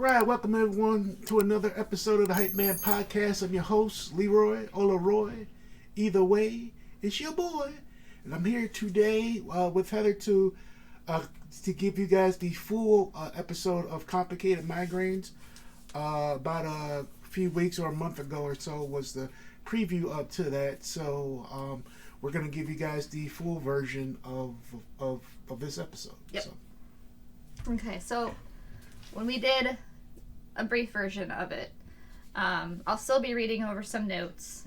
Alright, welcome everyone to another episode of the Hype Man Podcast. I'm your host, Leroy Olaroy. Either way, it's your boy. And I'm here today with Heather to give you guys the full episode of Complicated Migraines. About a few weeks or a month ago or so was the preview up to that. So we're going to give you guys the full version of this episode. Yep. So. Okay, so when we did a brief version of it, I'll still be reading over some notes,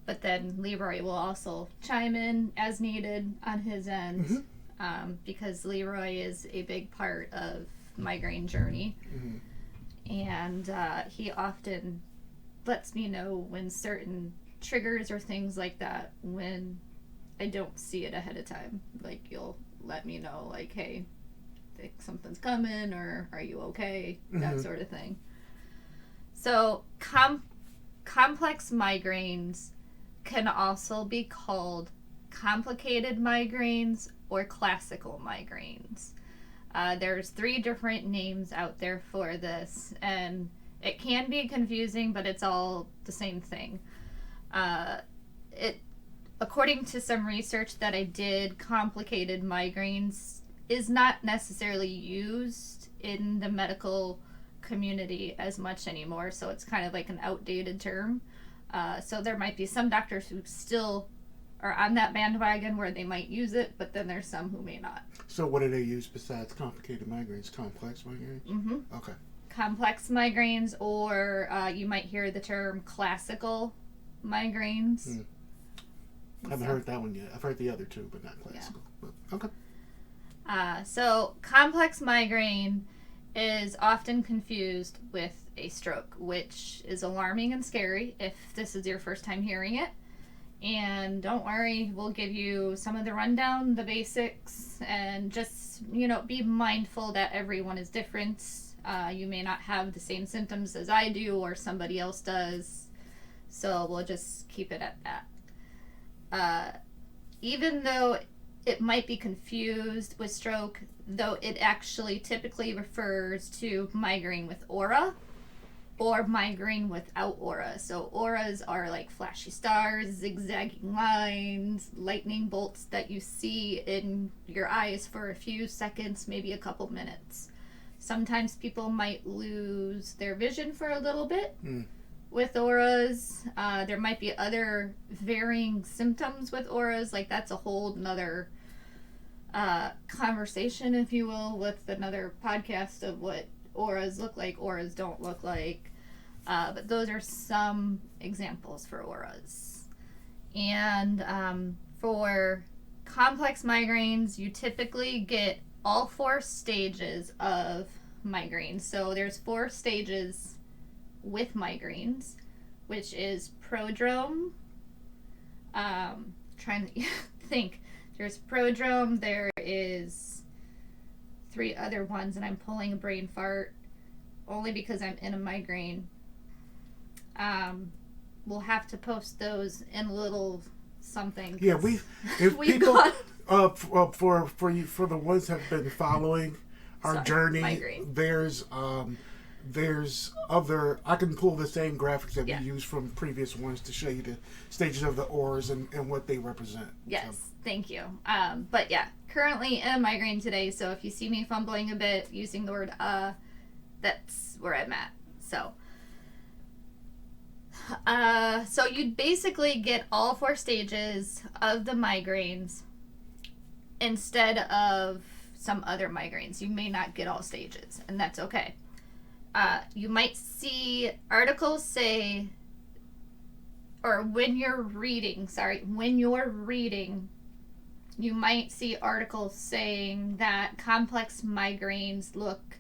but then Leroy will also chime in as needed on his end, because Leroy is a big part of Migraine Journey, and he often lets me know when certain triggers or things like that, when I don't see it ahead of time. Like, you'll let me know, like, hey, think something's coming, or are you okay, that sort of thing. So complex migraines can also be called complicated migraines or classical migraines. There's 3 different names out there for this, and it can be confusing, but it's all the same thing. According to some research that I did, complicated migraines is not necessarily used in the medical community as much anymore, so it's kind of like an outdated term. So there might be some doctors who still are on that bandwagon where they might use it, but then there's some who may not. So what do they use besides complicated migraines? Complex migraines? Okay. Complex migraines, or you might hear the term classical migraines. I haven't heard that one yet. I've heard the other two, but not classical. Yeah. But, okay. So complex migraine is often confused with a stroke, which is alarming and scary if this is your first time hearing it. And don't worry, we'll give you some of the rundown, the basics, and just, be mindful that everyone is different. You may not have the same symptoms as I do or somebody else does, so we'll just keep it at that. Even though it might be confused with stroke, though it actually typically refers to migraine with aura or migraine without aura. So auras are like flashy stars, zigzagging lines, lightning bolts that you see in your eyes for a few seconds, maybe a couple minutes. Sometimes people might lose their vision for a little bit with auras. There might be other varying symptoms with auras, like that's a whole nother conversation, if you will, with another podcast of what auras look like, auras don't look like. But those are some examples for auras. And for complex migraines, you typically get all 4 stages of migraines. So there's 4 stages with migraines, which is prodrome. Trying to think. There's prodrome, there is 3 other ones, and I'm pulling a brain fart only because I'm in a migraine. We'll have to post those in a little something. Yeah, we've people got... for the ones that have been following our journey, migraine. There's other, I can pull the same graphics that we used from previous ones to show you the stages of the auras and what they represent. Yes, so. Thank you. But yeah, currently in a migraine today, so if you see me fumbling a bit using the word that's where I'm at. So you'd basically get all 4 stages of the migraines instead of some other migraines. You may not get all stages, and that's okay. You might see articles say, or when you're reading, you might see articles saying that complex migraines look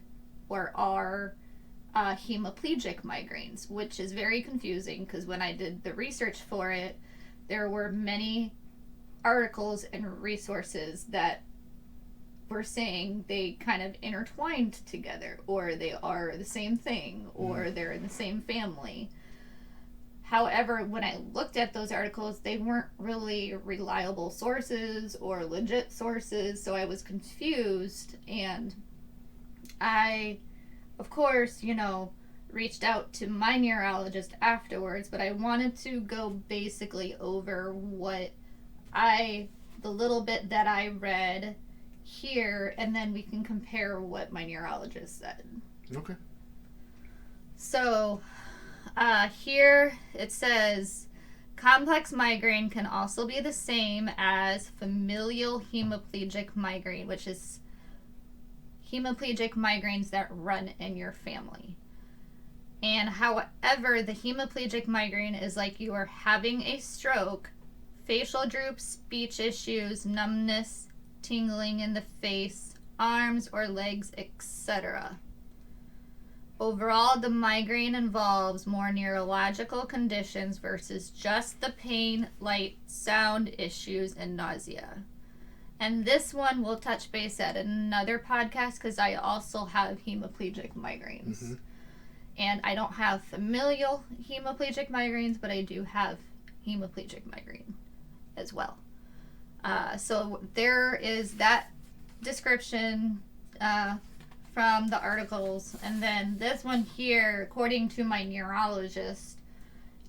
or are hemiplegic migraines, which is very confusing because when I did the research for it, there were many articles and resources that were saying they kind of intertwined together, or they are the same thing, or they're in the same family. However, when I looked at those articles, they weren't really reliable sources or legit sources, so I was confused, and I of course, reached out to my neurologist afterwards, but I wanted to go basically over the little bit that I read here, and then we can compare what my neurologist said. Okay. So, here it says, complex migraine can also be the same as familial hemiplegic migraine, which is hemiplegic migraines that run in your family. And however, the hemiplegic migraine is like you are having a stroke, facial droop, speech issues, numbness, tingling in the face, arms or legs, etc. Overall, the migraine involves more neurological conditions versus just the pain, light, sound issues, and nausea. And this one we'll touch base at another podcast because I also have hemiplegic migraines. Mm-hmm. And I don't have familial hemiplegic migraines, but I do have hemiplegic migraine as well. So there is that description from the articles. And then this one here, according to my neurologist,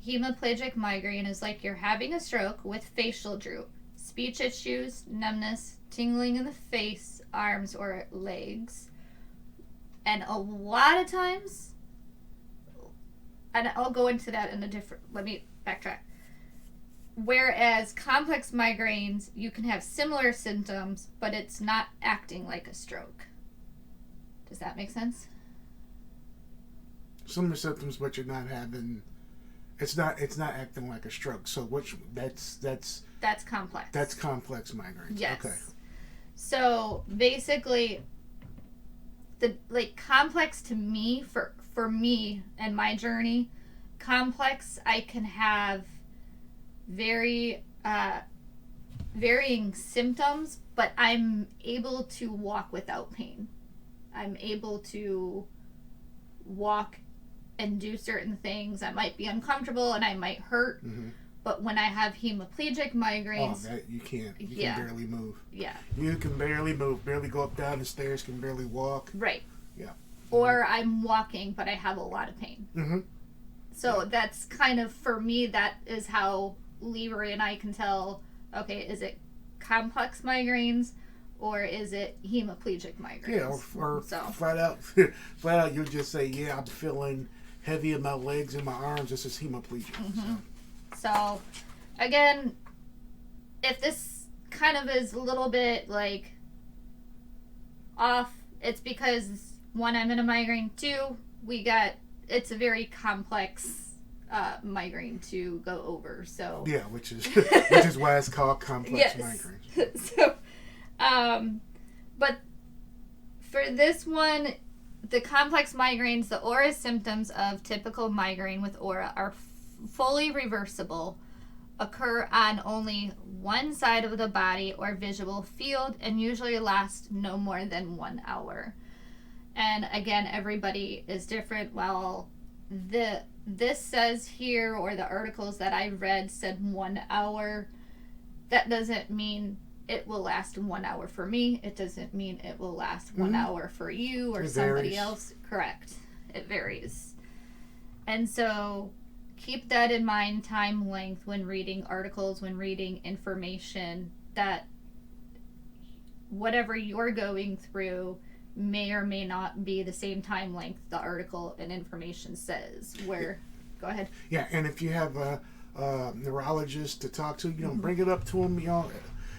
hemiplegic migraine is like you're having a stroke with facial droop, speech issues, numbness, tingling in the face, arms, or legs. And a lot of times, and I'll go into that in a different, let me backtrack. Whereas complex migraines, you can have similar symptoms, but it's not acting like a stroke. Does that make sense? Similar symptoms, but you're not having. It's not acting like a stroke. So that's complex. That's complex migraines. Yes. Okay. So basically, complex to me for me and my journey, complex I can have very varying symptoms, but I'm able to walk without pain. I'm able to walk and do certain things. I might be uncomfortable and I might hurt, mm-hmm. But when I have hemiplegic migraines... Oh, that you can't. You can barely move. Yeah. You can barely move. Barely go up, down the stairs. Can barely walk. Right. Yeah. Mm-hmm. Or I'm walking, but I have a lot of pain. Mm-hmm. So that's kind of, for me, that is how Leroy and I can tell, okay, is it complex migraines or is it hemiplegic migraines? Yeah, or flat out, you'll just say, yeah, I'm feeling heavy in my legs and my arms. This is hemiplegic. Mm-hmm. So, again, if this kind of is a little bit, off, it's because, one, I'm in a migraine, two, it's a very complex migraine to go over, so... Yeah, which is why it's called complex migraines. So, but for this one, the complex migraines, the aura symptoms of typical migraine with aura are fully reversible, occur on only one side of the body or visual field, and usually last no more than 1 hour. And again, everybody is different. Well, this says here, or the articles that I read said 1 hour. That doesn't mean it will last 1 hour for me. It doesn't mean it will last 1 hour for you or somebody else. Correct. It varies. And so keep that in mind, time length, when reading articles, when reading information, that whatever you're going through may or may not be the same time length the article and information says. Go ahead. Yeah, and if you have a neurologist to talk to, mm-hmm. bring it up to them,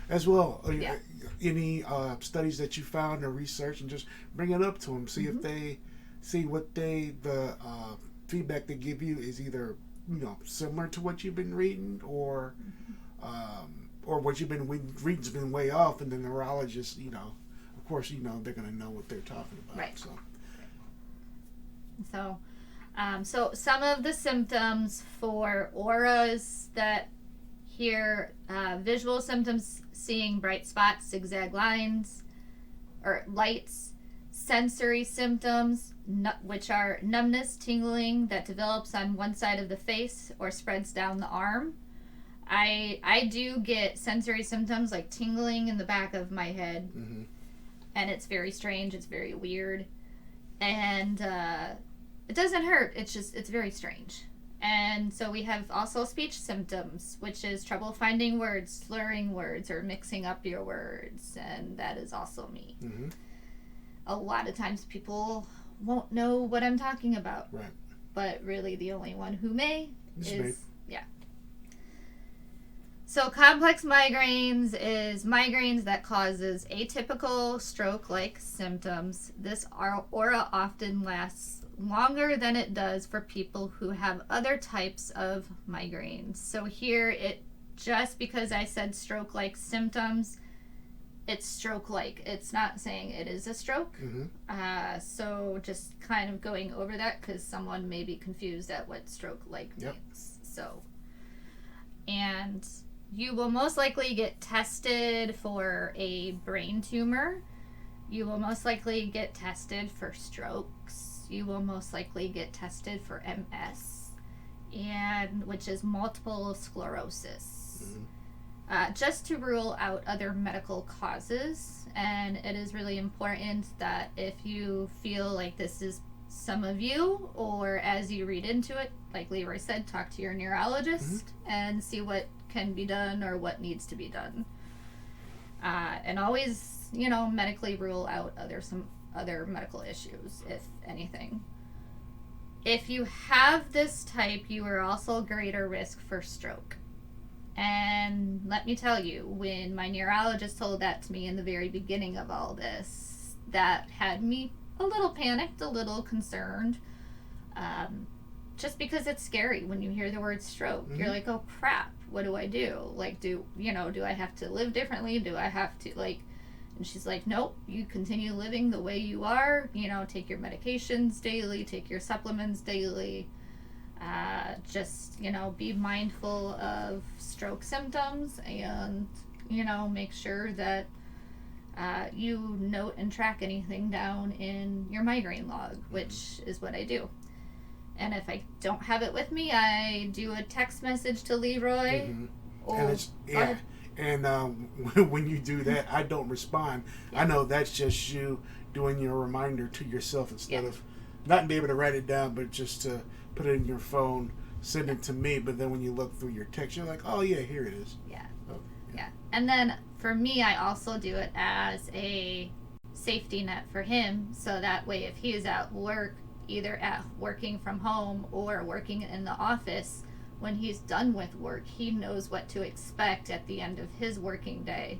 as well. Yeah. Any studies that you found or research, and just bring it up to them. See mm-hmm. if they see what the feedback they give you is either similar to what you've been reading, or what you've been reading's been way off, and the neurologist, of course, they're going to know what they're talking about. Right. So some of the symptoms for auras that here, visual symptoms, seeing bright spots, zigzag lines, or lights. Sensory symptoms, which are numbness, tingling that develops on one side of the face or spreads down the arm. I do get sensory symptoms like tingling in the back of my head, mm-hmm. and it's very strange. It's very weird. And it doesn't hurt. It's very strange. And so we have also speech symptoms, which is trouble finding words, slurring words, or mixing up your words. And that is also me. Mm-hmm. A lot of times people won't know what I'm talking about. Right. But really the only one who may It's is... me. Yeah. So complex migraines is migraines that causes atypical stroke-like symptoms. This aura often lasts longer than it does for people who have other types of migraines. So here, just because I said stroke-like symptoms, it's stroke-like. It's not saying it is a stroke. Mm-hmm. So just kind of going over that because someone may be confused at what stroke-like means. So, and you will most likely get tested for a brain tumor. You will most likely get tested for strokes. You will most likely get tested for MS, and which is multiple sclerosis. Mm-hmm. Just to rule out other medical causes. And it is really important that if you feel like this is some of you, or as you read into it, like Leroy said, talk to your neurologist and see what can be done or what needs to be done. And always, medically rule out some other medical issues, if anything. If you have this type, you are also greater risk for stroke. And let me tell you, when my neurologist told that to me in the very beginning of all this, that had me a little panicked, a little concerned. Just because it's scary when you hear the word stroke. Mm-hmm. You're like, oh crap, what do I do? Like, do I have to live differently? Do I have to, and she's like, nope, you continue living the way you are. Take your medications daily, take your supplements daily. Just, be mindful of stroke symptoms and, make sure that you note and track anything down in your migraine log, which is what I do. And if I don't have it with me, I do a text message to Leroy. Mm-hmm. Or, and when you do that, I don't respond. I know that's just you doing your reminder to yourself instead of not being able to write it down, but just to put it in your phone, send it to me. But then when you look through your text, you're like, oh, yeah, here it is. Yeah. Oh, yeah. And then for me, I also do it as a safety net for him. So that way, if he is at work, either at working from home or working in the office, when he's done with work, he knows what to expect at the end of his working day.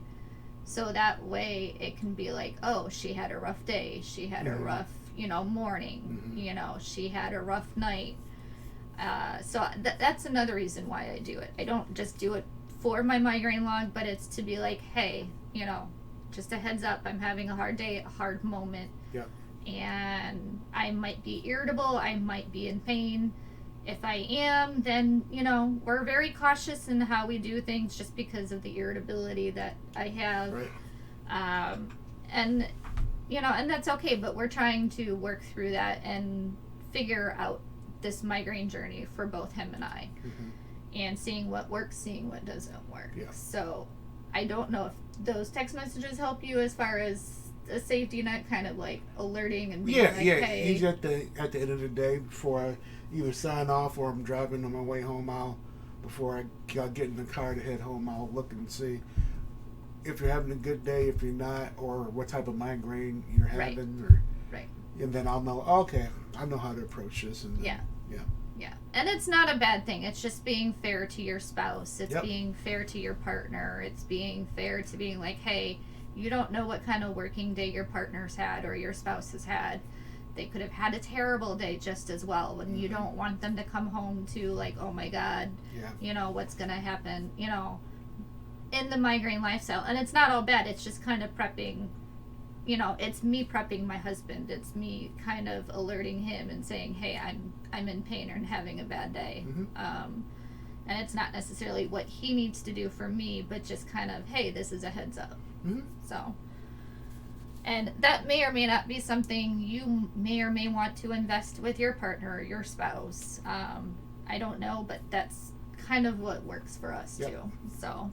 So that way it can be like, oh, she had a rough day. She had a rough, morning. Mm-hmm. She had a rough night. So that's another reason why I do it. I don't just do it for my migraine log, but it's to be like, hey, just a heads up, I'm having a hard day, a hard moment. Yeah. And I might be irritable, I might be in pain. If I am, then, we're very cautious in how we do things just because of the irritability that I have. Right. And that's okay, but we're trying to work through that and figure out this migraine journey for both him and I. Mm-hmm. And seeing what works, seeing what doesn't work. Yeah. So I don't know if those text messages help you as far as a safety net, kind of like alerting and being hey. He's at the end of the day before I either sign off or I'm driving on my way home. Before I get in the car to head home, I'll look and see if you're having a good day, if you're not, or what type of migraine you're having, right. And then I'll know. Okay, I know how to approach this. And then, yeah. And it's not a bad thing. It's just being fair to your spouse. It's being fair to your partner. It's being fair to being like, hey, you don't know what kind of working day your partner's had or your spouse has had. They could have had a terrible day just as well. When you don't want them to come home to like, oh my God, what's going to happen, in the migraine lifestyle. And it's not all bad. It's just kind of prepping, it's me prepping my husband. It's me kind of alerting him and saying, hey, I'm in pain or having a bad day. Mm-hmm. And it's not necessarily what he needs to do for me, but just kind of, hey, this is a heads up. Mm-hmm. So, and that may or may not be something you may or may want to invest with your partner or your spouse. I don't know, but that's kind of what works for us too. So,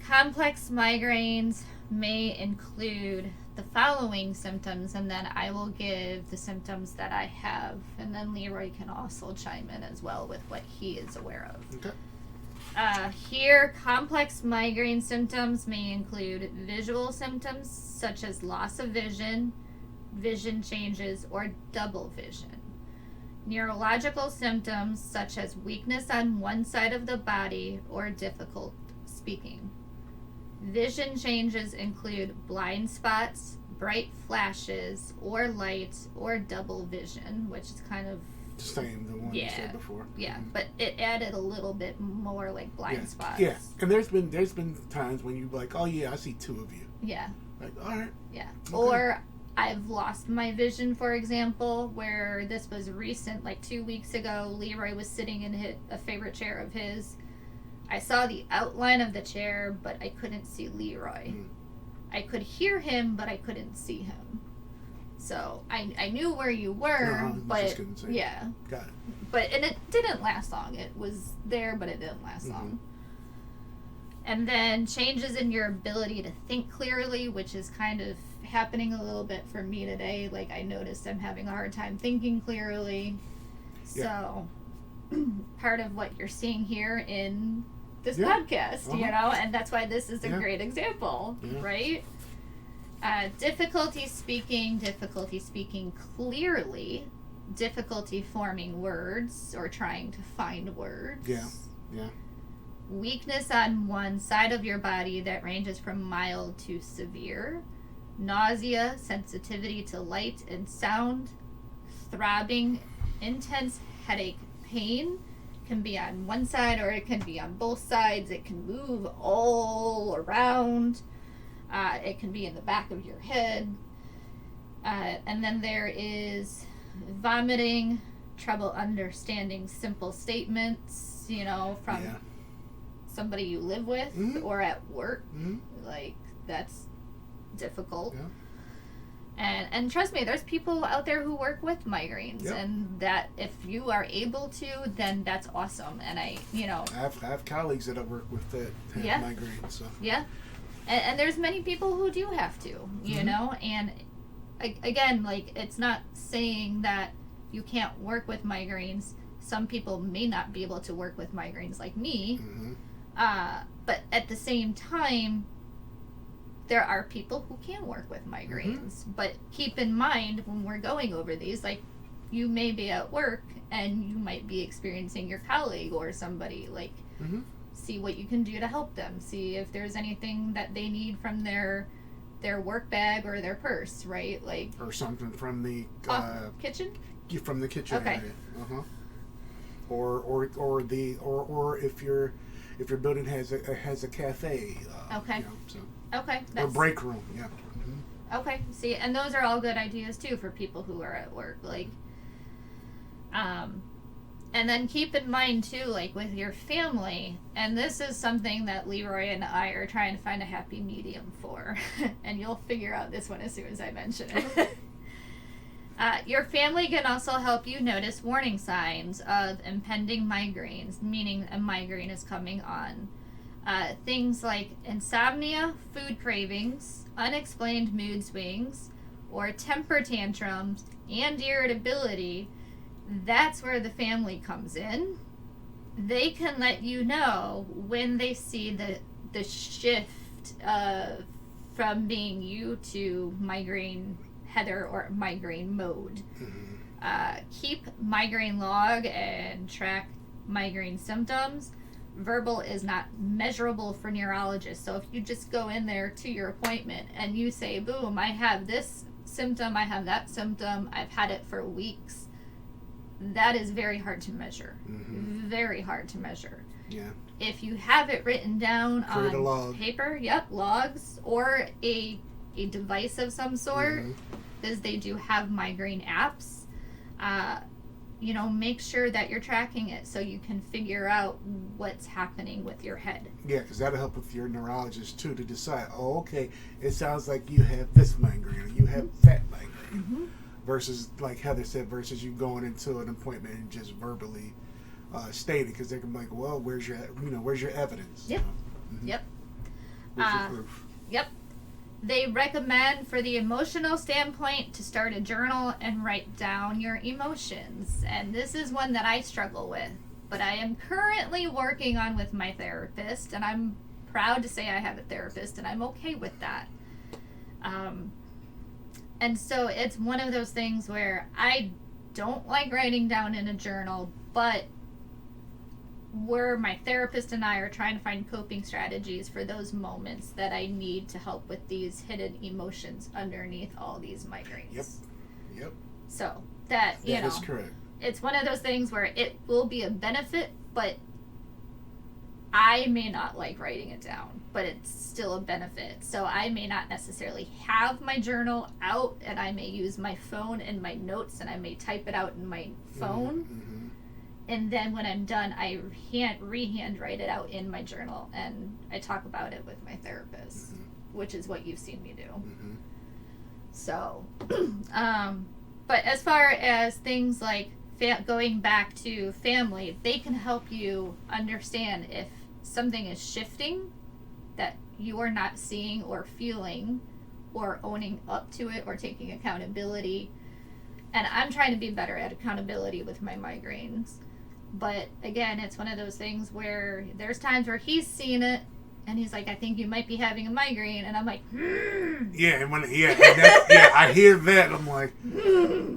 complex migraines may include the following symptoms, and then I will give the symptoms that I have, and then Leroy can also chime in as well with what he is aware of. Okay. Here, complex migraine symptoms may include visual symptoms such as loss of vision, vision changes, or double vision. Neurological symptoms such as weakness on one side of the body or difficult speaking. Vision changes include blind spots, bright flashes, or light, or double vision, which is kind of The same, the one you said before. Yeah, but it added a little bit more like blind spots. Yeah, and there's been times when you like, oh yeah, I see two of you. Yeah. Like, all right. Yeah. Okay. Or I've lost my vision, for example, where this was recent, like 2 weeks ago. Leroy was sitting in a favorite chair of his. I saw the outline of the chair, but I couldn't see Leroy. I could hear him, but I couldn't see him. So I knew where you were, but yeah. Got it. And it didn't last long. It was there, but it didn't last long. And then changes in your ability to think clearly, which is kind of happening a little bit for me today. Like, I noticed I'm having a hard time thinking clearly. So part of what you're seeing here in this podcast, you know, and that's why this is a great example, right? Difficulty speaking clearly, difficulty forming words or trying to find words. Yeah. Weakness on one side of your body that ranges from mild to severe. Nausea, sensitivity to light and sound. Throbbing, intense headache, pain. Can be on one side or it can be on both sides. It can move all around. It can be in the back of your head. And then there is vomiting, trouble understanding simple statements, you know, from somebody you live with or at work. Like, that's difficult. And trust me, there's people out there who work with migraines, and that if you are able to, then that's awesome. And I have colleagues that I work with that have migraines. So. And there's many people who do have to, you know, and again, like, it's not saying that you can't work with migraines. Some people may not be able to work with migraines like me, but at the same time, there are people who can work with migraines. But keep in mind, when we're going over these, like, you may be at work and you might be experiencing your colleague or somebody, like, see what you can do to help them. See if there's anything that they need from their work bag or their purse, right? Like, or something from the kitchen? From the kitchen area. Or if your building has a cafe. You know, so. Or break room. Okay, see, and those are all good ideas too for people who are at work, like, and then keep in mind too, like, with your family, and this is something that Leroy and I are trying to find a happy medium for, and you'll figure out this one as soon as I mention it. Your family can also help you notice warning signs of impending migraines, meaning a migraine is coming on. Things like insomnia, food cravings, unexplained mood swings, or temper tantrums and irritability. That's where the family comes in. They can let you know when they see the shift from being you to migraine Heather or migraine mode. Keep migraine log and track migraine symptoms. Verbal is not measurable for neurologists. So if you just go in there to your appointment and you say, boom, I have this symptom, I have that symptom, I've had it for weeks, that is very hard to measure. Very hard to measure. If you have it written down on paper, logs, or a device of some sort, because they do have migraine apps, you know, make sure that you're tracking it so you can figure out what's happening with your head. Yeah, because that'll help with your neurologist too to decide, oh, okay, it sounds like you have this migraine or you have that migraine. Versus, like Heather said, versus you going into an appointment and just verbally stating, because they can be like, well, where's your evidence? Yep. Where's your proof? they recommend for the emotional standpoint to start a journal and write down your emotions. And this is one that I struggle with, but I am currently working on with my therapist, and I'm proud to say I have a therapist, and I'm okay with that. And so it's one of those things where I don't like writing down in a journal, but where my therapist and I are trying to find coping strategies for those moments that I need to help with these hidden emotions underneath all these migraines. Yep. So that is correct. It's one of those things where it will be a benefit, but I may not like writing it down, but it's still a benefit. So I may not necessarily have my journal out, and I may use my phone and my notes, and I may type it out in my phone. Mm-hmm. And then when I'm done, I rehand write it out in my journal, and I talk about it with my therapist, which is what you've seen me do. Mm-hmm. So, but as far as things like going back to family, they can help you understand if something is shifting that you are not seeing or feeling or owning up to it or taking accountability. And I'm trying to be better at accountability with my migraines. But again, it's one of those things where there's times where he's seen it and he's like, I think you might be having a migraine. And I'm like, Yeah, and I hear that. I'm like,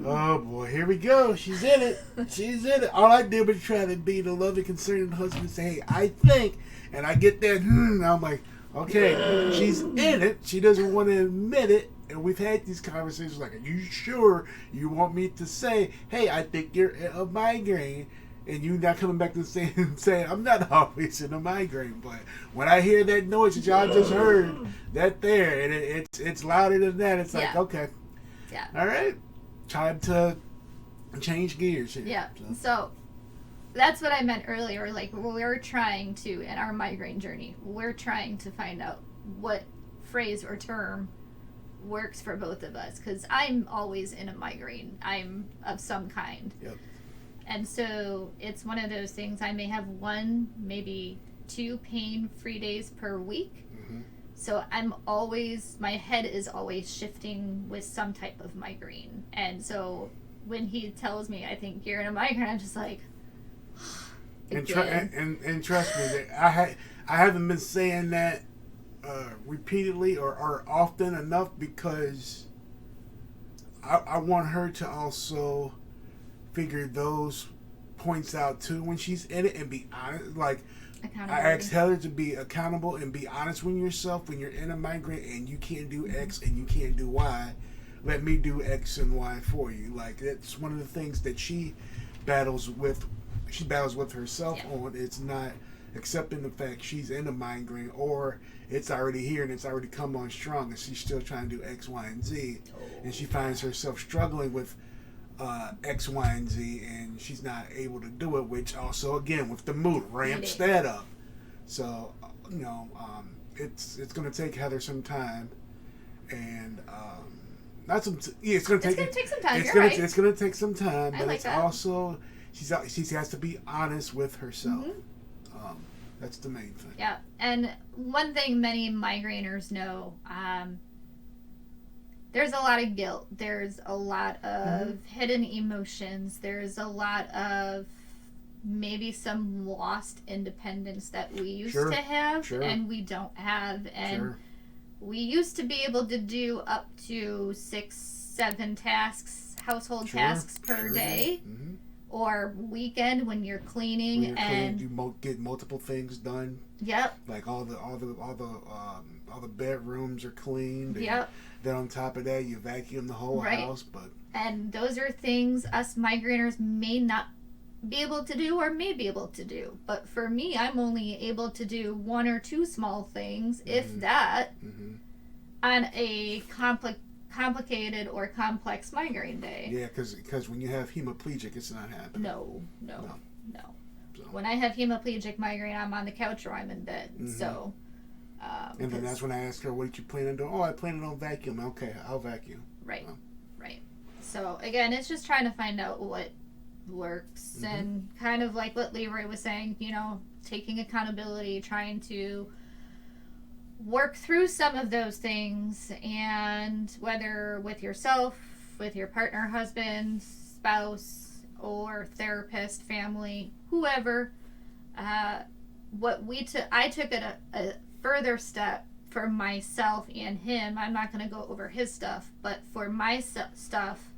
oh boy, here we go. She's in it. All I did was try to be the loving, concerning husband and say, hey, I think. And I get that, I'm like, okay, she's in it. She doesn't want to admit it. And we've had these conversations like, are you sure you want me to say, hey, I think you're a migraine? And you not coming back to saying, I'm not always in a migraine. But when I hear that noise that y'all just heard, that there, and it's louder than that, it's like, okay. Yeah. All right. Time to change gears here. Yeah. So that's what I meant earlier. Like, we're trying to, in our migraine journey, we're trying to find out what phrase or term works for both of us. Because I'm always in a migraine. I'm of some kind. Yep. And so it's one of those things. I may have 1, maybe 2 pain-free days per week. Mm-hmm. So my head is always shifting with some type of migraine. And so when he tells me, I think you're in a migraine, I'm just like, and trust me, I haven't been saying that repeatedly or often enough because I want her to also figure those points out too when she's in it and be honest. Like, I asked Heather to be accountable and be honest with yourself when you're in a migraine and you can't do X and you can't do Y. Let me do X and Y for you. Like, that's one of the things that she battles with. She battles with herself on. It's not accepting the fact she's in a migraine, or it's already here and it's already come on strong and she's still trying to do X, Y, and Z. And she finds herself struggling with X, Y, and Z, and she's not able to do it, which also, again, with the mood, ramps that up. So, it's going to take Heather some time, and it's going to take some time. It's going to take some time, but it's also she has to be honest with herself. Mm-hmm. That's the main thing. Yeah, and one thing many migraineurs know. There's a lot of guilt. There's a lot of hidden emotions. There's a lot of maybe some lost independence that we used to have and we don't have. And we used to be able to do up to 6-7 tasks, household tasks per day. Mm-hmm. Or weekend when you're cleaning you get multiple things done. Yep. Like all the bedrooms are cleaned. Yep. Then on top of that, you vacuum the whole house. And those are things us migraineurs may not be able to do or may be able to do. But for me, I'm only able to do 1 or 2 small things, if that, on a complicated or complex migraine day. Yeah, because when you have hemiplegic, it's not happening. No. So. When I have hemiplegic migraine, I'm on the couch or I'm in bed. Mm-hmm. So. And then that's when I asked her, what did you plan on doing? Oh, I plan on vacuum. Okay, I'll vacuum. Right. So, again, it's just trying to find out what works. And kind of like what Leroy was saying, taking accountability, trying to work through some of those things, and whether with yourself, with your partner, husband, spouse, or therapist, family, whoever, I took it a further step for myself and him. I'm not going to go over his stuff, but for my stuff,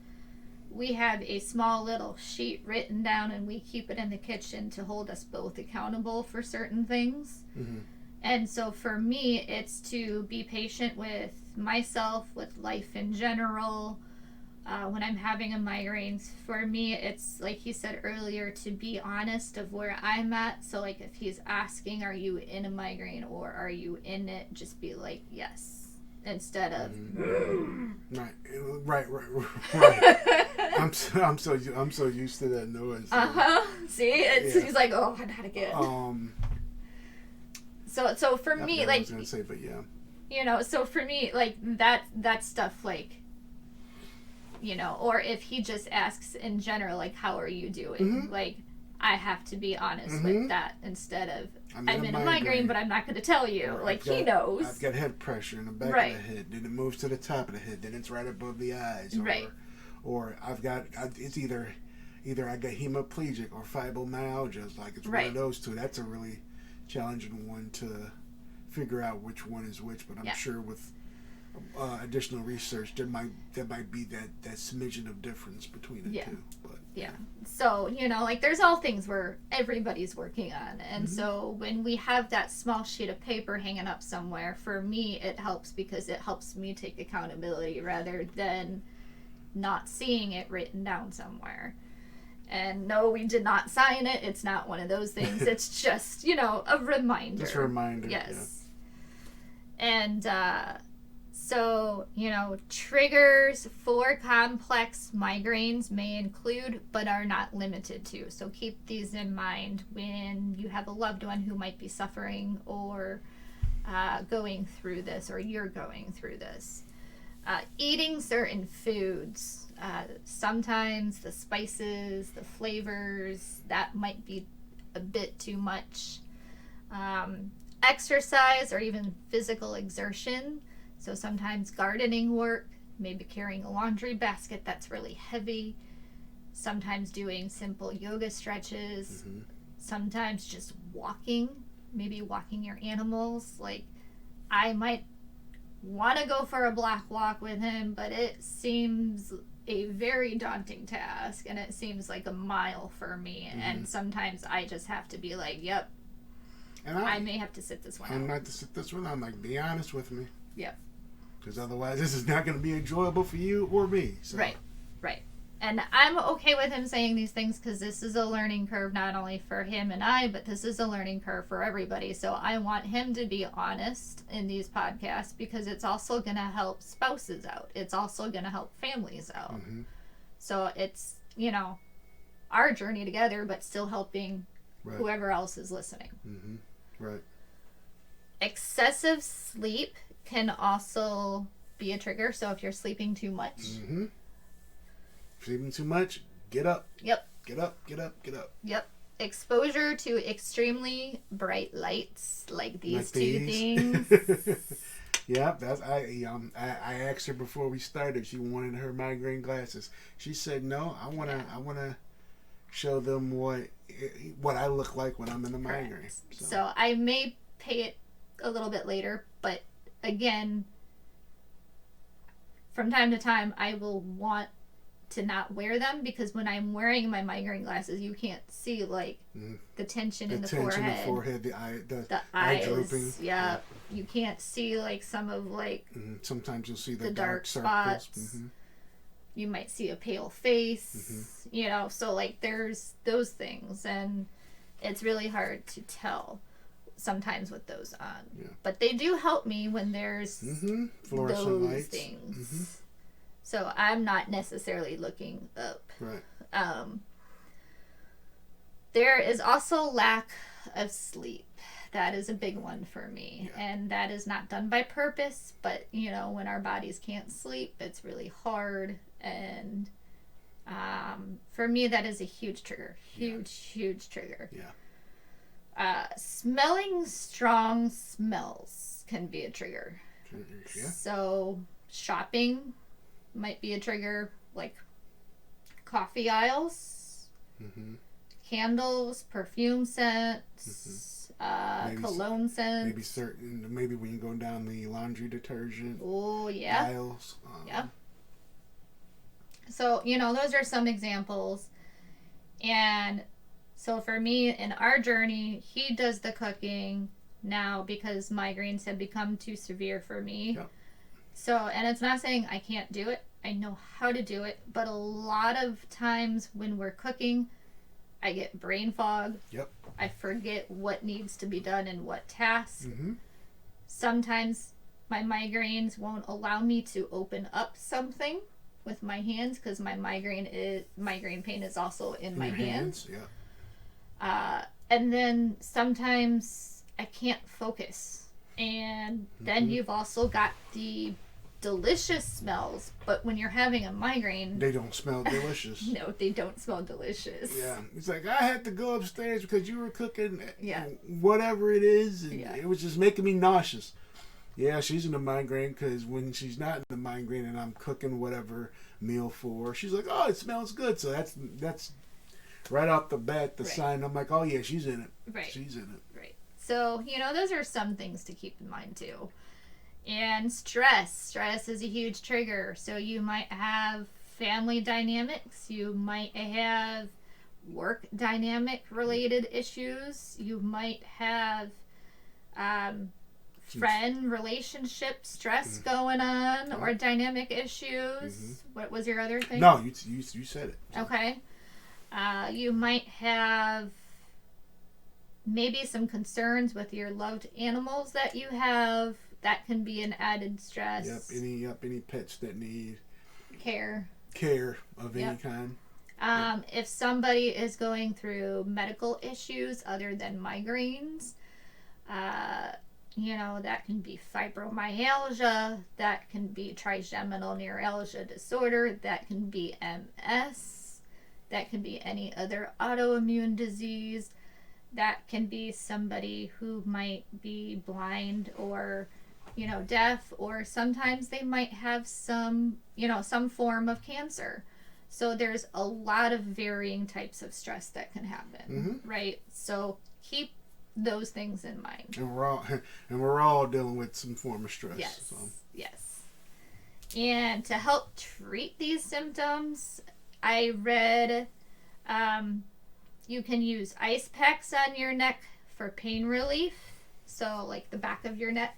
we have a small little sheet written down, and we keep it in the kitchen to hold us both accountable for certain things. Mm-hmm. And so for me, it's to be patient with myself, with life in general. When I'm having a migraine, for me, it's like he said earlier, to be honest of where I'm at. So like if he's asking, are you in a migraine or are you in it? Just be like, yes, instead of right. I'm so used to that noise. See, he's like, oh, not again. So for me, like, I was gonna say, but yeah, you know, so for me, like that stuff, like, you know, or if he just asks in general, like, how are you doing? Mm-hmm. Like, I have to be honest mm-hmm. with that instead of, I'm in a migraine, migraine, but I'm not going to tell you. Or like, he knows. I've got head pressure in the back of the head, then it moves to the top of the head, then it's right above the eyes. Or it's either I got hemiplegic or fibromyalgia. It's like, it's one of those two. That's a really challenging one to figure out which one is which, but I'm sure with additional research there might be that smidgen of difference between the two. But so, you know, like, there's all things where everybody's working on, and so when we have that small sheet of paper hanging up somewhere, for me it helps because it helps me take accountability rather than not seeing it written down somewhere. And no, we did not sign it. It's not one of those things. It's just, you know, a reminder. Just a reminder. Yes. Yeah. And so, you know, triggers for complex migraines may include, but are not limited to. So keep these in mind when you have a loved one who might be suffering or going through this, or you're going through this. Eating certain foods. Sometimes the spices, the flavors, that might be a bit too much. Exercise or even physical exertion. So sometimes gardening work, maybe carrying a laundry basket that's really heavy. Sometimes doing simple yoga stretches. Sometimes just walking, maybe walking your animals. Like, I might want to go for a block walk with him, but it seems a very daunting task, and it seems like a mile for me. And sometimes I just have to be like, yep, and I may have to sit this one out. I'm not to sit this one out. I'm like, be honest with me. Yep. Because otherwise this is not going to be enjoyable for you or me. So. Right. And I'm okay with him saying these things because this is a learning curve not only for him and I, but this is a learning curve for everybody. So I want him to be honest in these podcasts because it's also going to help spouses out. It's also going to help families out. So it's, you know, our journey together, but still helping whoever else is listening. Right. Excessive sleep can also be a trigger. So if you're sleeping too much. Sleeping too much, get up. Yep. Get up. Yep. Exposure to extremely bright lights, like these two things. Yeah, that's I asked her before we started. She wanted her migraine glasses. She said, "No, I wanna show them what I look like when I'm in a migraine." So I may pay it a little bit later, but again, from time to time, I will want to not wear them because when I'm wearing my migraine glasses, you can't see like the tension in the forehead, the eyes, eye drooping. Yeah, you can't see like some of like. Sometimes you'll see the dark spots. You might see a pale face. You know, so like there's those things, and it's really hard to tell sometimes with those on. Yeah. But they do help me when there's fluorescent those lights. Things. So I'm not necessarily looking up. Right. There is also lack of sleep. That is a big one for me. Yeah. And that is not done by purpose, but, you know, when our bodies can't sleep, it's really hard. And for me, that is a huge trigger. Huge trigger. Yeah. Smelling strong smells can be a trigger. Yeah. So shopping might be a trigger, like coffee aisles, candles, perfume scents, cologne scents. Maybe when you go down the laundry detergent aisles. Yeah. So, those are some examples. And so for me, in our journey, he does the cooking now because migraines have become too severe for me. Yep. So, and it's not saying I can't do it. I know how to do it. But a lot of times when we're cooking, I get brain fog. Yep. I forget what needs to be done and what tasks. Mm-hmm. Sometimes my migraines won't allow me to open up something with my hands because my migraine pain is also in my hands. Yeah. And then sometimes I can't focus. And then you've also got the delicious smells, but when you're having a migraine, they don't smell delicious. No, they don't smell delicious. Yeah, it's like I had to go upstairs because you were cooking whatever it is, and it was just making me nauseous. Yeah, she's in a migraine because when she's not in the migraine and I'm cooking whatever meal for her, she's like, oh, it smells good. So that's right off the bat the sign. I'm like, oh yeah, she's in it. Right. She's in it. Right. So, those are some things to keep in mind too. And stress is a huge trigger. So you might have family dynamics, you might have work dynamic related issues, you might have friend relationship stress going on, or dynamic issues. What was your other thing? No, you said it. Okay. You might have maybe some concerns with your loved animals that you have. That can be an added stress. Any pets that need care of any kind. If somebody is going through medical issues other than migraines, that can be fibromyalgia, that can be trigeminal neuralgia disorder, that can be MS, that can be any other autoimmune disease, that can be somebody who might be blind or deaf, or sometimes they might have some form of cancer. So there's a lot of varying types of stress that can happen, right? So keep those things in mind. And we're all dealing with some form of stress. Yes. So. Yes. And to help treat these symptoms, I read you can use ice packs on your neck for pain relief. So like the back of your neck.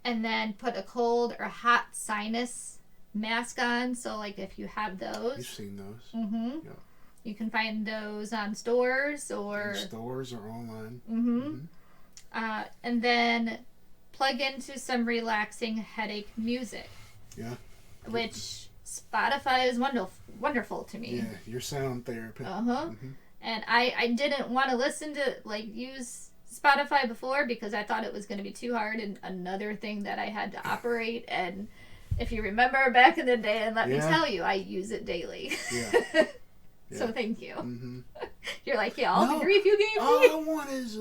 And then put a cold or hot sinus mask on. So like if you have those. You've seen those. Yeah. You can find those on stores or online. And then plug into some relaxing headache music. Yeah. Which Spotify is wonderful to me. Yeah, your sound therapy. And I didn't want to listen to use Spotify before because I thought it was going to be too hard and another thing that I had to operate. And if you remember back in the day, and let me tell you, I use it daily. Yeah. So thank you. You're like, all the grief you gave me. All I want is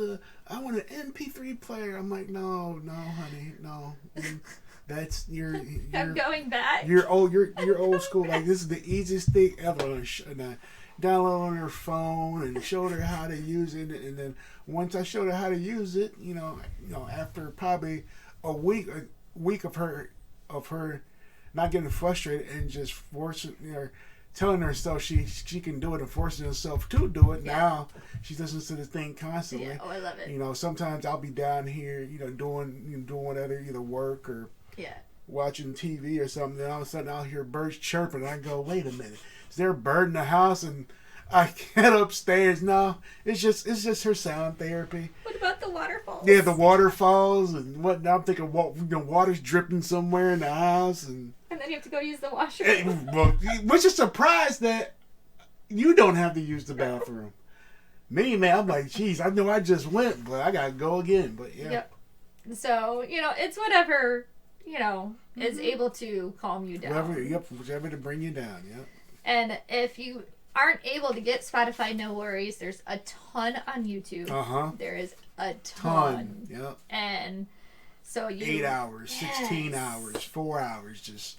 I want an MP3 player. I'm like, no, honey, no. That's I'm going back. You're old school. Like this is the easiest thing ever. And I download on her phone and showed her how to use it. And then once I showed her how to use it, after probably a week of her not getting frustrated and just forcing telling herself she can do it and forcing herself to do it. Now she listens to the thing constantly. Yeah. Oh, I love it. Sometimes I'll be down here, doing whatever, either work or watching TV or something. Then all of a sudden I'll hear birds chirping. And I go, wait a minute, is there a bird in the house? And I get upstairs. No, it's just her sound therapy. What about the waterfalls? Yeah, the waterfalls and whatnot. I'm thinking, water's dripping somewhere in the house, and then you have to go use the washroom. Which is surprised that you don't have to use the bathroom. Me, man, I'm like, geez, I know I just went, but I gotta go again. But yeah. Yep. So it's whatever is able to calm you down. Whichever to bring you down. Yep. And if you aren't able to get Spotify, no worries. There's a ton on YouTube. There is a ton. Yep. And so 8 hours, 16 hours, 4 hours, just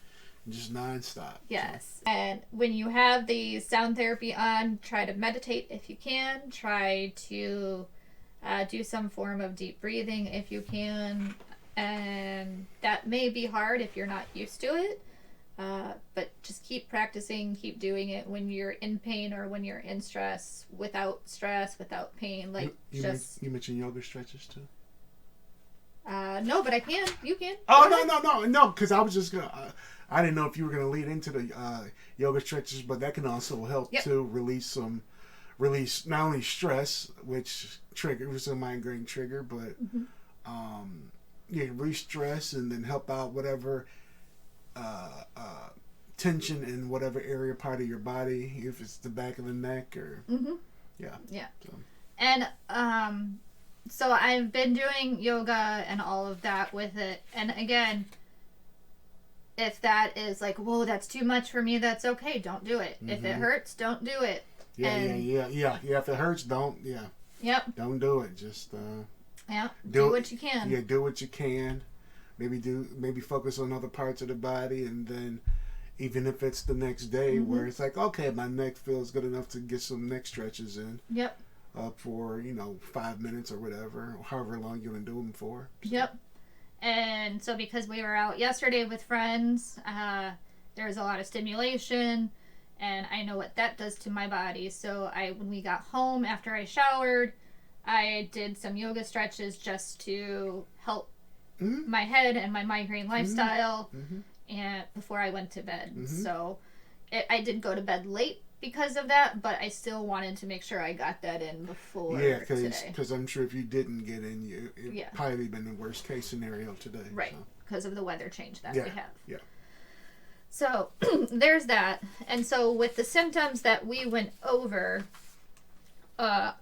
nonstop. Yes. So. And when you have the sound therapy on, try to meditate if you can. Try to do some form of deep breathing if you can. And that may be hard if you're not used to it. But just keep practicing, keep doing it when you're in pain or when you're in stress, without pain. Like you mentioned yoga stretches too. No, but I can. You can. Oh no! Because I was just gonna. I didn't know if you were gonna lead into the yoga stretches, but that can also help to release not only stress, which triggers a migraine trigger, but release stress and then help out whatever. Tension in whatever area, part of your body, if it's the back of the neck or so. And so I've been doing yoga and all of that with it, and again, if that is like, whoa, that's too much for me, that's okay, don't do it. If it hurts, don't do it. Yeah. If it hurts, don't don't do it. Just do what you can. Do what you can. Maybe focus on other parts of the body, and then even if it's the next day where it's like, okay, my neck feels good enough to get some neck stretches in. Yep. For 5 minutes or whatever, or however long you want to do them for. So. Yep. And so because we were out yesterday with friends, there was a lot of stimulation, and I know what that does to my body. So when we got home after I showered, I did some yoga stretches just to help my head and my migraine lifestyle, and before I went to bed. So I did go to bed late because of that, but I still wanted to make sure I got that in before today. Because I'm sure if you didn't get in, it probably been the worst case scenario today. Right, because of the weather change that we have. Yeah. So there's that. And so with the symptoms that we went over,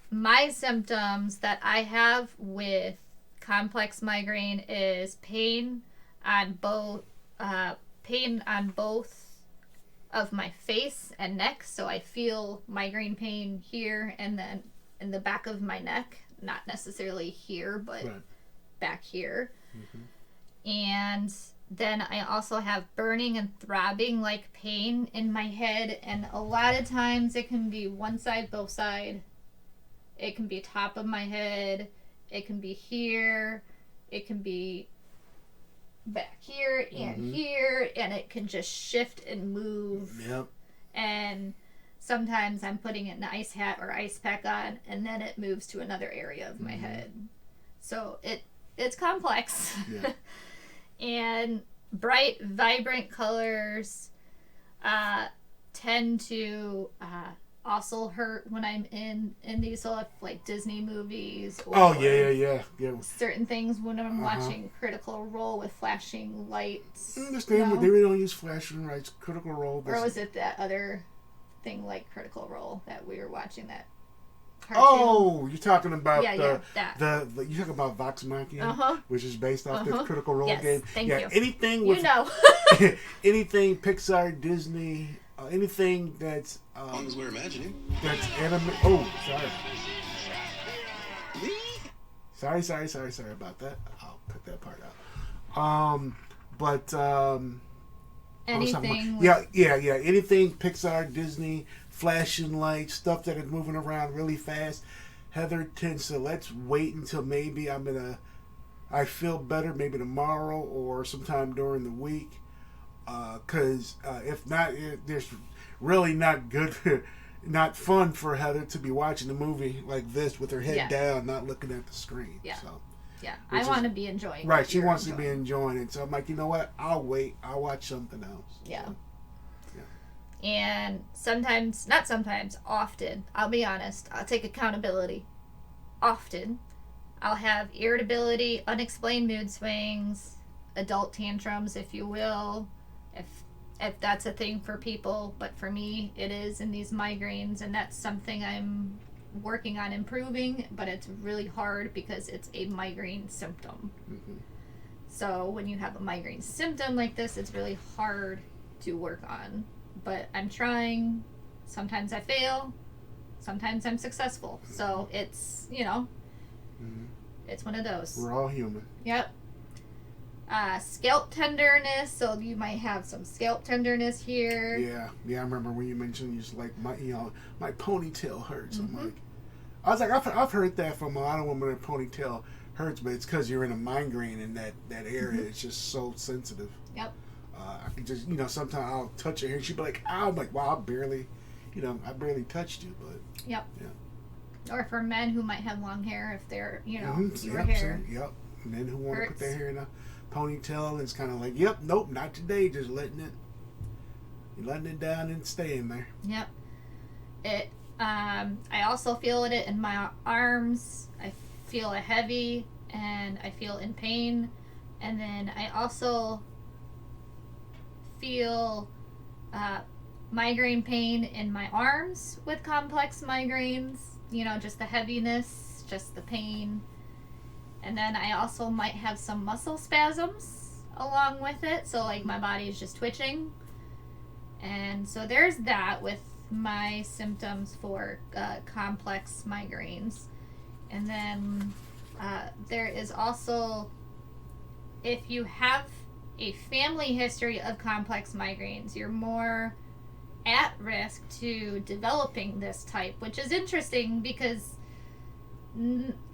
my symptoms that I have with complex migraine is pain on both of my face and neck. So I feel migraine pain here and then in the back of my neck, not necessarily here, but back here. And then I also have burning and throbbing like pain in my head, and a lot of times it can be one side, both side. It can be top of my head. It can be here. It can be back here and here, and it can just shift and move. Yep. And sometimes I'm putting an ice hat or ice pack on, and then it moves to another area of my head. So it's complex. Yeah. And bright, vibrant colors tend to also hurt when I'm in these like Disney movies. Or yeah. certain things when I'm watching Critical Role with flashing lights. I understand, but they really don't use flashing lights. Critical Role. Or was it that other thing like Critical Role that we were watching that? Cartoon? Oh, you're talking about that. You're talking about Vox Machina, which is based off the Critical Role game. Thank you. Anything with anything Pixar, Disney, anything that's as long as we're imagining. That's anime. Oh, sorry. Sorry about that. I'll cut that part out. Anything. Anything Pixar, Disney, flashing lights, stuff that is moving around really fast. Heather tends to let's wait until maybe I feel better, maybe tomorrow or sometime during the week. Because if not, there's really not good, not fun for Heather to be watching a movie like this with her head down, not looking at the screen. Yeah. So. Yeah, I want to be enjoying. Right, she wants to be enjoying it. So I'm like, you know what? I'll wait. I'll watch something else. Yeah. So, And often, I'll be honest, I'll take accountability. Often, I'll have irritability, unexplained mood swings, adult tantrums, if you will, if that's a thing for people. But for me, it is in these migraines, and that's something I'm working on improving, but it's really hard because it's a migraine symptom. So when you have a migraine symptom like this, it's really hard to work on, but I'm trying Sometimes I fail. Sometimes I'm successful. So it's, it's one of those. We're all human. Yep. Scalp tenderness. So you might have some scalp tenderness here. Yeah. I remember when you mentioned you just like my ponytail hurts. Mm-hmm. I was like, I've heard that from a lot of women. Their ponytail hurts, but it's because you're in a migraine in that area. It's just so sensitive. Yep. I can just, sometimes I'll touch her hair and she'd be like, ow. I'm like, wow, I barely touched you, but. Yep. Yeah. Or for men who might have long hair, if they're, your yep, hair. Yep. Men who want to hurts. put their hair in a ponytail, and it's kind of like, yep, nope, not today. Just letting it down and staying there. Yep. It. I also feel it in my arms. I feel it heavy, and I feel in pain, and then I also feel migraine pain in my arms with complex migraines. Just the heaviness, just the pain. And then I also might have some muscle spasms along with it. So, like, my body is just twitching. And so there's that with my symptoms for complex migraines. And then there is also, if you have a family history of complex migraines, you're more at risk to developing this type, which is interesting because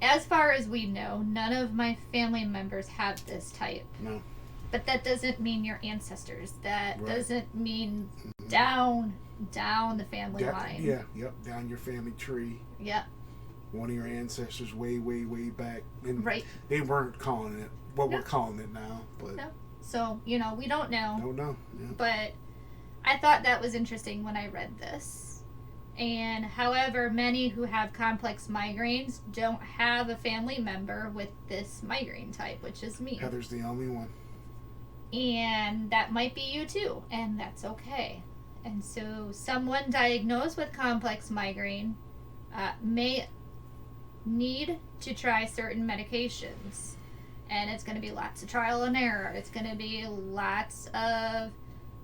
as far as we know, none of my family members have this type. No. But that doesn't mean your ancestors. That Right. doesn't mean down the family line. Yeah, yep, down your family tree. Yep. One of your ancestors way, way, way back. And Right. they weren't calling it what No. we're calling it now. But No. So, we don't know. Don't know. Yeah. But I thought that was interesting when I read this. And however, many who have complex migraines don't have a family member with this migraine type, which is me. Heather's the only one. And that might be you too, and that's okay. And so someone diagnosed with complex migraine may need to try certain medications. And it's going to be lots of trial and error. It's going to be lots of,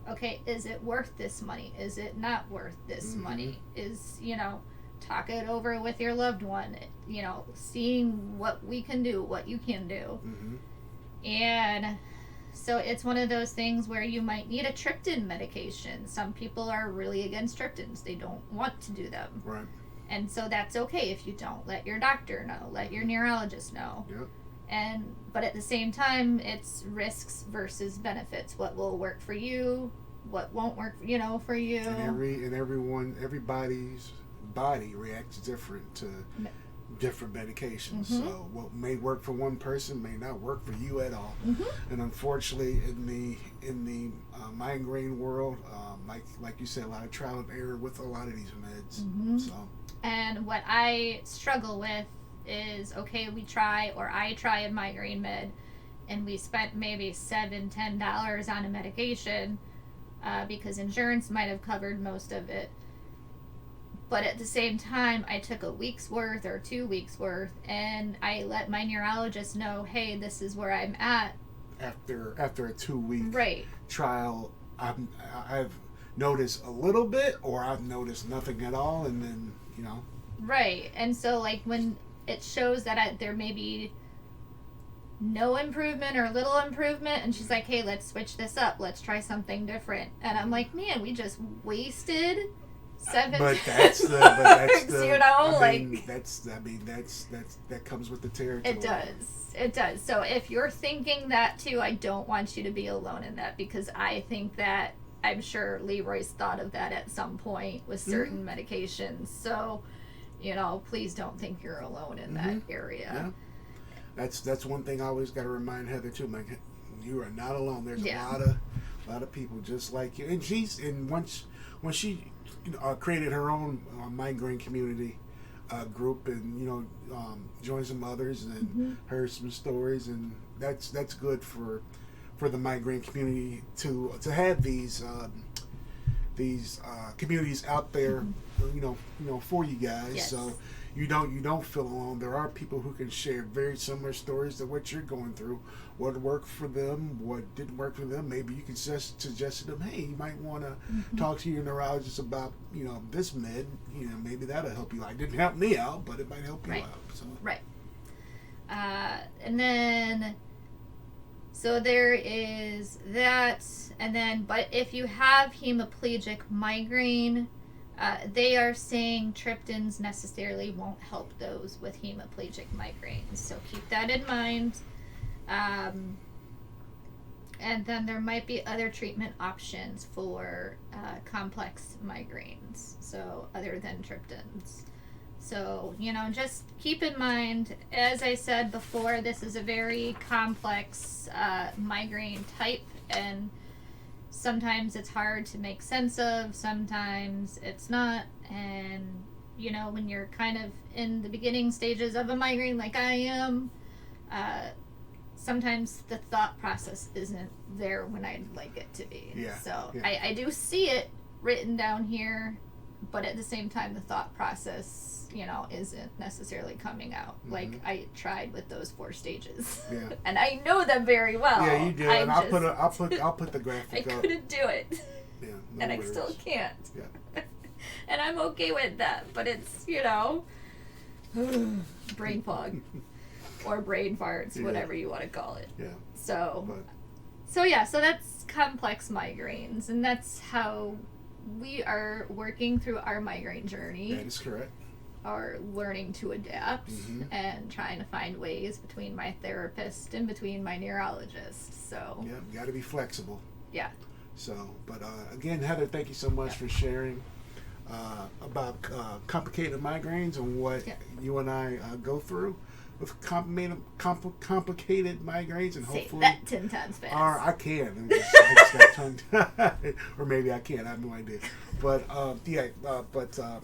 okay, is it worth this money? Is it not worth this money? Is, talk it over with your loved one, seeing what we can do, what you can do. And so it's one of those things where you might need a triptan medication. Some people are really against triptans. They don't want to do them. Right. And so that's okay if you don't. Let your doctor know. Let your neurologist know. Yep. But at the same time, it's risks versus benefits. What will work for you? What won't work, for you? And everybody's body reacts different to different medications. So what may work for one person may not work for you at all. And unfortunately, in the migraine world, like you said, a lot of trial and error with a lot of these meds. So. And what I struggle with is, okay, I try a migraine med, and we spent maybe $7-10 on a medication because insurance might have covered most of it. But at the same time, I took a week's worth or 2 weeks worth, and I let my neurologist know, hey, this is where I'm at. After a 2-week trial, I've noticed a little bit, or I've noticed nothing at all, and then Right, and so like when it shows that there may be no improvement or little improvement, and she's like, hey, let's switch this up, let's try something different, and I'm like, man, we just wasted $7. But that's the that comes with the territory. It does. So if you're thinking that too, I don't want you to be alone in that, because I think that, I'm sure Leroy's thought of that at some point with certain medications. So, please don't think you're alone in that area. Yeah. That's one thing I always got to remind Heather too. Like, you are not alone. There's a lot of people just like you. And when she created her own migraine community group, and joined some others and heard some stories, and that's good for the migraine community to have these communities out there, for you guys. Yes. So, you don't feel alone. There are people who can share very similar stories to what you're going through. What worked for them, what didn't work for them. Maybe you can suggest to them, hey, you might want to talk to your neurologist about this med. Maybe that'll help you out. It didn't help me out, but it might help you out. So. Right. And then, so there is that, and then, but if you have hemiplegic migraine, they are saying triptans necessarily won't help those with hemiplegic migraines. So keep that in mind. And then there might be other treatment options for complex migraines, so other than triptans. So, just keep in mind, as I said before, this is a very complex migraine type, and sometimes it's hard to make sense of, sometimes it's not, and, when you're kind of in the beginning stages of a migraine like I am, sometimes the thought process isn't there when I'd like it to be. Yeah. So yeah. I do see it written down here, but at the same time, the thought process, isn't necessarily coming out. Like I tried with those 4 stages. Yeah. And I know them very well. Yeah, you do. And I'll put the graphic I up. couldn't do it. Yeah. No And worries. I still can't. Yeah. And I'm okay with that, but it's, brain fog. Or brain farts, whatever you want to call it. Yeah. So that's complex migraines, and that's how we are working through our migraine journey. That is correct. Are learning to adapt and trying to find ways between my therapist and between my neurologist. So yeah, you got to be flexible. Yeah. So, but again, Heather, thank you so much for sharing about complicated migraines and what you and I go through with complicated migraines, and Say hopefully that 10 times fast. I can. I just got tongue or maybe I can't. I have no idea. But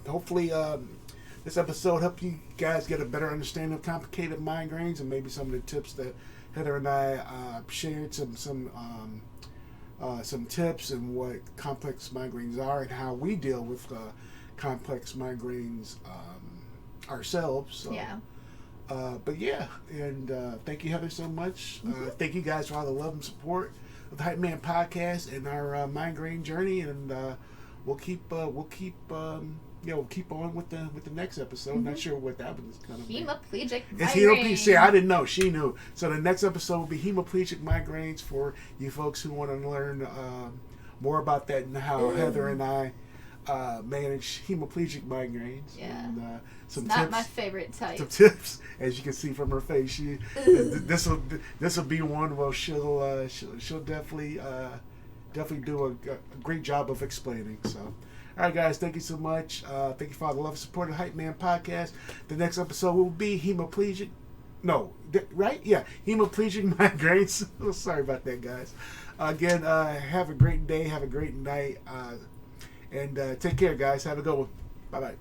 hopefully this episode helped you guys get a better understanding of complicated migraines, and maybe some of the tips that Heather and I shared, some tips and what complex migraines are and how we deal with complex migraines ourselves. So, yeah. But yeah, and thank you, Heather, so much. Thank you guys for all the love and support of the Hype Man podcast and our migraine journey, and we'll keep on with the next episode. Not sure what that one's gonna be. Hemiplegic It's migraine. See, I didn't know. She knew. So the next episode will be hemiplegic migraines for you folks who want to learn more about that and how Heather and I manage hemiplegic migraines. Yeah. And, some Not tips. my favorite type. Some tips, as you can see from her face. This will be one where she'll definitely do a great job of explaining. So, all right, guys, thank you so much. Thank you for all the love and support of the Hype Man podcast. The next episode will be hemiplegic. No, right? Yeah, hemiplegic migraines. Sorry about that, guys. Again, have a great day. Have a great night. And take care, guys. Have a good one. Bye-bye.